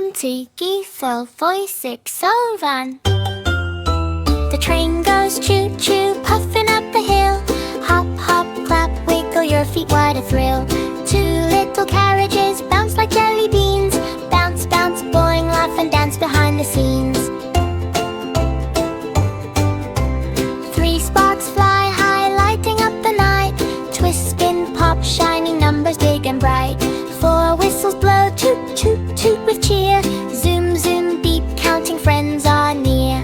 1, 2, 3, 4, 5, 6, so run. The train goes choo-choo, puffing up the hill. Hop, hop, clap, wiggle your feet, what a thrill. 2 little carriages bounce like jelly beans. Bounce, bounce, boing, laugh and dance behind the scenes. 3 sparks fly high, lighting up the night. Twist, spin, pop, shining numbers big and bright. 4 whistles blow, toot, toot, toot with cheer. Zoom, zoom, beep, counting friends are near.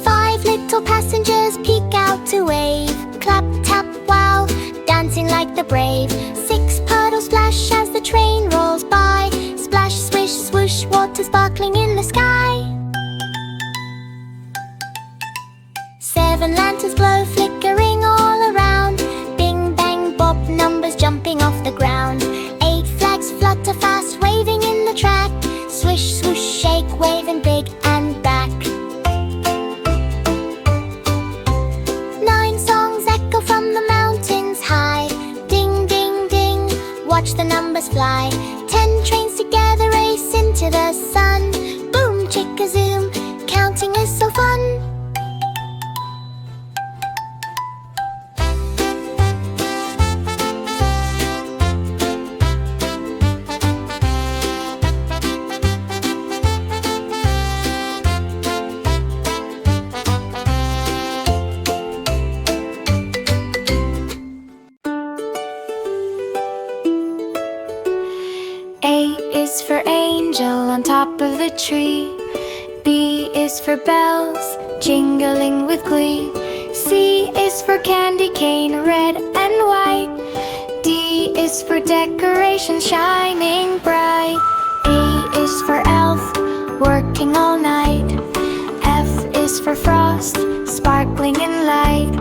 5 little passengers peek out to wave. Clap, tap, wow, dancing like the brave. 6 puddles splash as the train rolls by. Splash, swish, swoosh, water sparkling in the sky. 7 lanterns glow, flickering all around. Bing, bang, bob, numbers jumping off the ground. 8 flags flutter fast, waving in the track. Swish, swoosh, shake, waving big and back. 9 songs echo from the mountains high. Ding, ding, ding, watch the numbers fly. 10 trains together race into the sun. Boom, chicka-zoom, counting is so fun. Is for angel on top of the tree. B is for bells, jingling with glee. C is for candy cane, red and white. D is for decoration, shining bright. E is for elf, working all night. F is for frost, sparkling in light.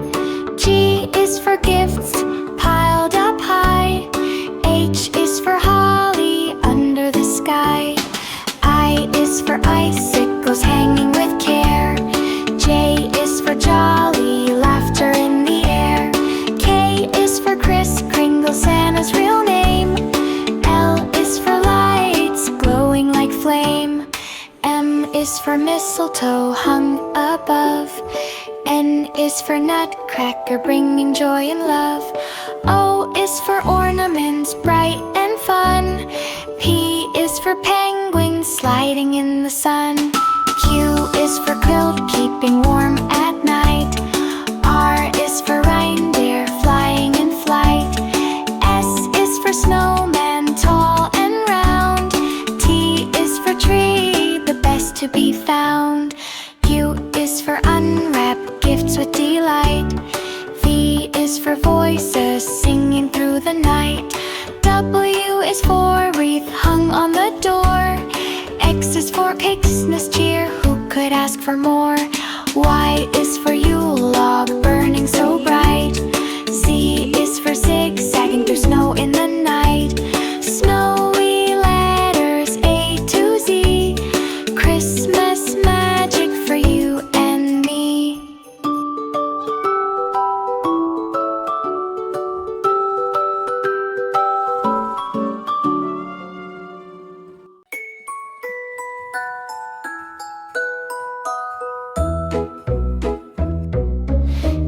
G is for gifts, piled up high. H is for holly under the sky. I is for icicles hanging with care. J is for jolly, laughter in the air. K is for Kris Kringle, Santa's real name. L is for lights, glowing like flame. M is for mistletoe hung above. N is for nutcracker, bringing joy and love. O is for ornaments, bright and fun. P is for penguins, sliding in the sun. Q is for quilt, keeping warm at night. R is for reindeer, flying in flight. S is for snowman, tall and round. T is for tree, the best to be found. U is for unwrap gifts with delight. V is for voices singing through the night. W is for wreath hung on the door. X is for Christmas cheer, who could ask for more? Y is for Yule log, burning so bright. Z is for zigzagging through snow in the night. Snowy letters A to Z, Christmas magic for you and me.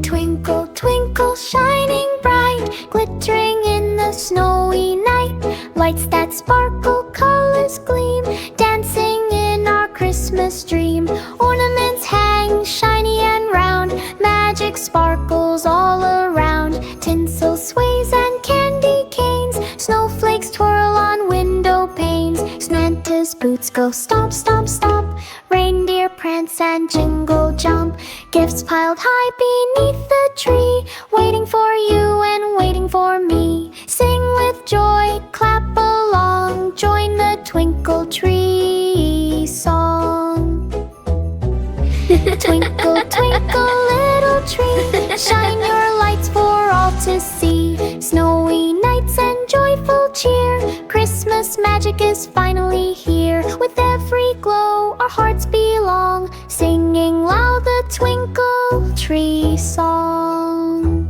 Twinkle, twinkle, shining bright, glittering in the snowy night. Lights that sparkle, colors gleam, dancing in our Christmas dream. Ornaments hang shiny and round, magic sparkles all around. Tinsel sways and candy canes, snowflakes twirl on window panes. Santa's boots go stomp, stomp, stomp, reindeer prance and jingle jump. Gifts piled high beneath the tree, waiting for you and waiting for me. Sing with joy, clap along, join the twinkle tree song. Twinkle, twinkle, little tree, shine your lights for all to see. Snowy nights and joyful cheer, Christmas magic is finally here. With every glow our hearts belong, singing loud the twinkle tree song.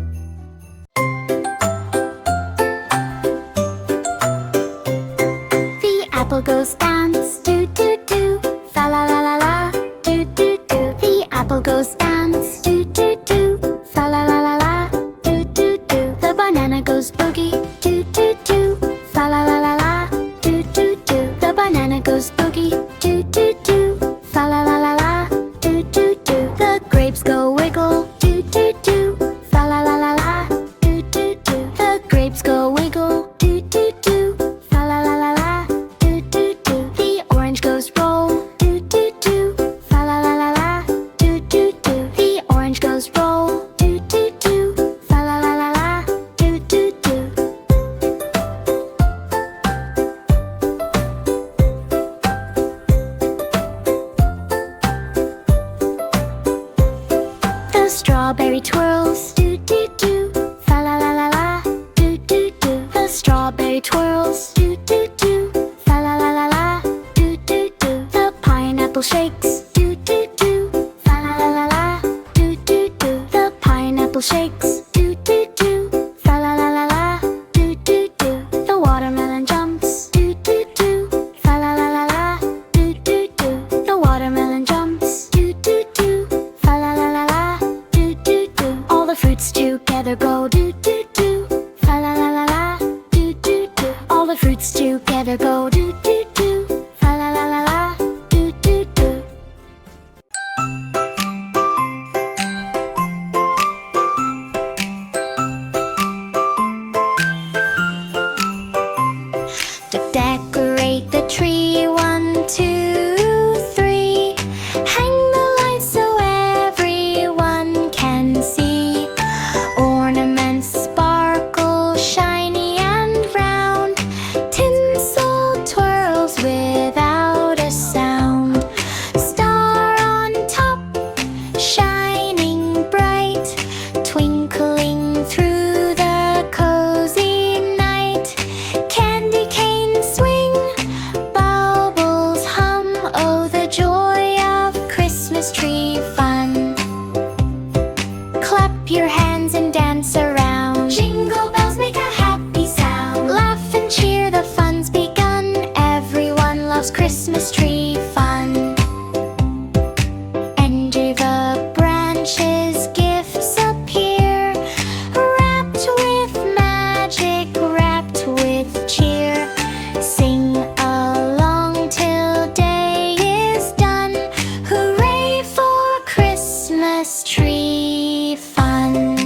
apple goes dance, do do do, fa la la la la, do do do. The apple goes dance, do do do, fa la la la la, do do do. The banana goes boogie, do do do, fa la la la la, do do do. The banana goes boogie, do do do, fa la la la la, do do do. The grapes go wiggle, do do do, fa la la la la, do do do. The grapes go wiggle, do do do, fa la la la la, do do do. The orange goes roll, do do do, fa la la la la, do do do. The orange goes roll, do do do, fa la la la la, do do do. The strawberry twirls, do do do, fa la la la la, do do do. The strawberry twirls, do do do, fa la la la la, do do do. The pineapple shakes, do do do, fa la la la la, do do do. The pineapple shakes, do do do, fa la la la la, do do do. The watermelon jumps, do do do, fa la la la la, do do do. The watermelon jumps, do do do, fa la la la la, do do do. All the fruits together go do do do, fa la la la la, do do do. All the fruits together go do do do, fa la la la la, do do do. To decorate the tree, 1, 2, 3. Hang the lights so everyone can see. Ornaments sparkle, shiny and round. Tinsel twirls without a sound. Star on top, shining bright, twinkling through the cozy night. Candy canes swing, baubles hum. Oh, the joy of Christmas tree fun. Clap your hands and dance around. Jingle bells make a happy sound. Laugh and cheer, the fun's begun. Everyone loves Christmas tree fun. Under the branches, gifts appear, wrapped with magic, wrapped with cheer. Sing along till day is done. Hooray for Christmas tree fun.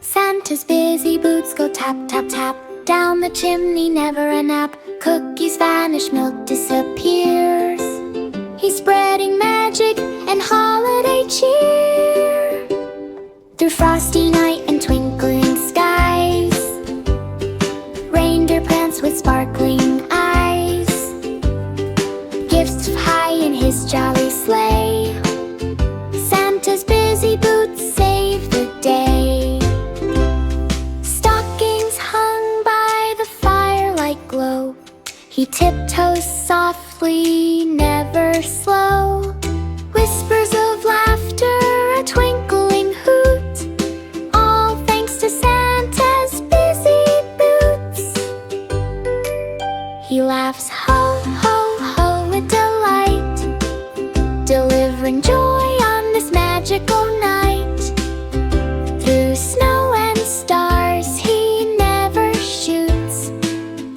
Santa's busy boots go tap, tap, tap. Down the chimney, never a nap. Cookies vanish, milk disappears. He's spreading magic and holiday cheer. Through frosty night and twinkling skies, reindeer prance with sparkling eyes. Gifts high in his jolly sleigh. Santa's busy boots save the day. Stockings hung by the firelight glow. He tiptoes softly, never slow. Whispers of laughter, a twinkling hoot. All thanks to Santa's busy boots. He laughs ho, ho, ho with delight, delivering joy on this magical night. Through snow and stars he never shoots,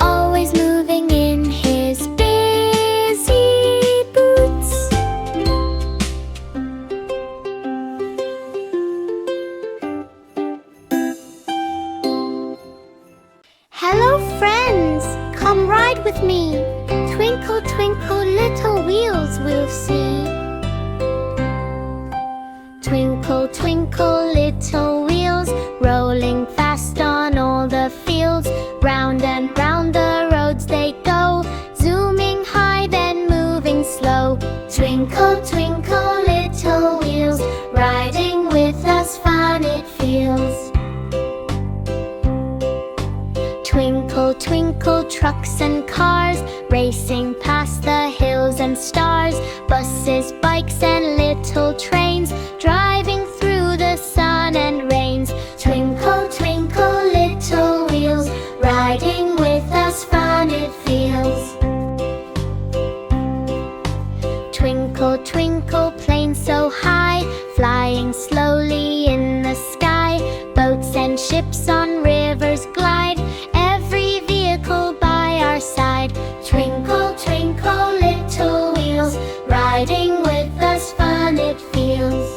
always moving in his busy boots. Hello friends, come ride with me. Twinkle, twinkle, little wheels we'll see. Twinkle, twinkle, little wheels, rolling fast on all the fields. Round and round the roads they go, zooming high then moving slow. Twinkle, twinkle, little wheels, riding with us fun it feels. Twinkle, twinkle, trucks and cars, racing past the hills and stars. Buses, bikes, and little trains, driving through the sun and rains. Twinkle, twinkle, little wheels, riding with us, fun it feels. Twinkle, twinkle, plane so high, flying slowly in the sky. Boats and ships on rivers glide, every vehicle by our side. Twinkle, twinkle, little wheels, riding with us, fun it feels.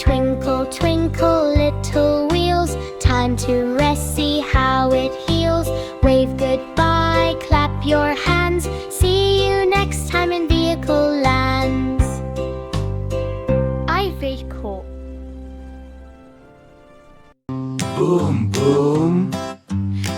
Twinkle, twinkle, little wheels, time to rest, see how it heals. Wave goodbye, clap your hands, see you next time in vehicle lands. Very cool. Boom, boom.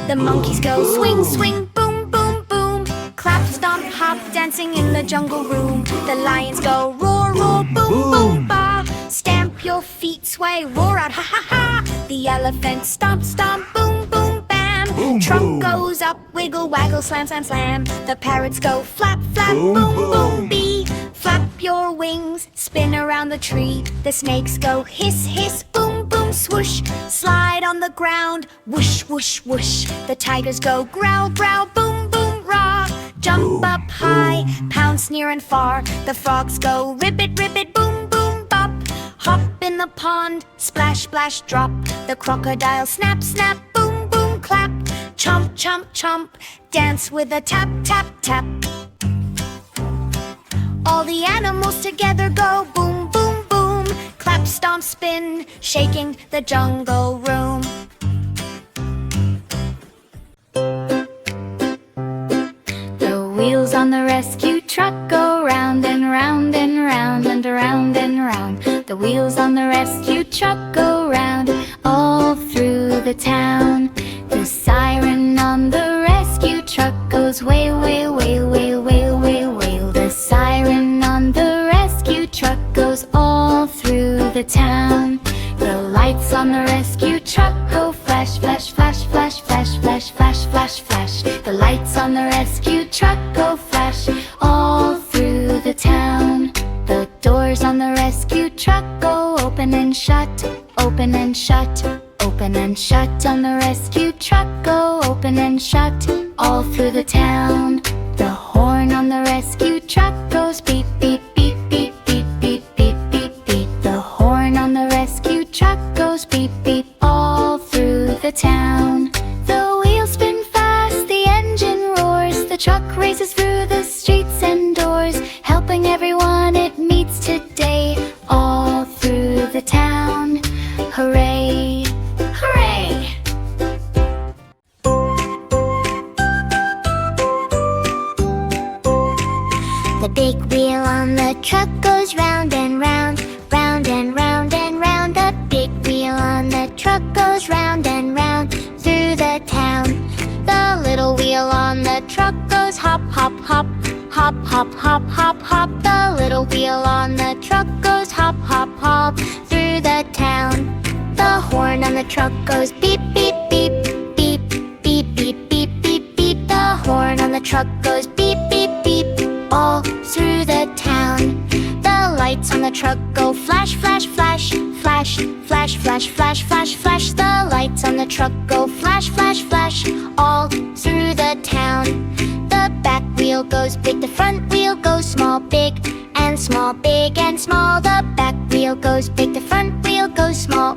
The monkeys go swing, swing, boom, boom, boom. Clap, stomp, hop, dancing in the jungle room. The lions go roar, roar, boom, boom, ba. Stamp your feet, sway, roar out, ha, ha, ha. The elephant stomp, stomp, boom, boom, bam. Boom, Trunk boom. goes up, wiggle, waggle, slam, slam, slam. The parrots go flap, flap, Boom, boom, boom. boom, bee. Flap your wings, spin around the tree. The snakes go hiss, hiss, boom, boom, swoosh. Slide on the ground, whoosh, whoosh, whoosh. The tigers go growl, growl, boom, boom, raw. Jump up high, pounce near and far. The frogs go ribbit, ribbit, boom, boom, bop. Hop in the pond, splash, splash, drop. The crocodile snap, snap, boom, boom, clap. Chomp, chomp, chomp, dance with a tap, tap, tap. All the animals together go boom, boom, boom. Clap, stomp, spin, shaking the jungle room. The wheels on the rescue truck go round and round and round and round and round. The wheels on the rescue truck go round all through the town. The siren on the rescue truck goes wail, wail, wail, wail, wail, wail, wail. The siren on the rescue truck goes all through the town. The lights on the rescue truck go flash, flash, flash, flash, flash, flash, flash, flash, flash. The lights on the rescue truck go flash all through the town. The doors on the rescue truck go open and shut, open and shut, open and shut. On the rescue truck go open and shut all through the town. The horn on the rescue truck goes beep, beep, beep, beep, beep, beep, beep, beep, beep. The horn on the rescue truck goes beep, beep all through the town. The wheels spin fast, the engine roars. The truck races through the streets and doors, helping everyone it meets today all through the town. Hooray! Hooray! The big wheel on the truck goes round and round, round and round and round. The big wheel on the truck goes round and round through the town. The little wheel on the truck goes hop, hop, hop, hop, hop, hop, hop, hop. The little wheel on the truck goes hop, hop, hop through the town. The horn on the truck goes beep, beep, beep, beep, beep, beep, beep, beep, beep. The horn on the truck goes beep, beep, beep all through the town. The lights on the truck go flash, flash, flash, flash, flash, flash, flash, flash, flash. The lights on the truck go flash, flash, flash all through the town. The back wheel goes big, the front wheel goes small, big and small, big and small. The back wheel goes big, the front wheel goes small,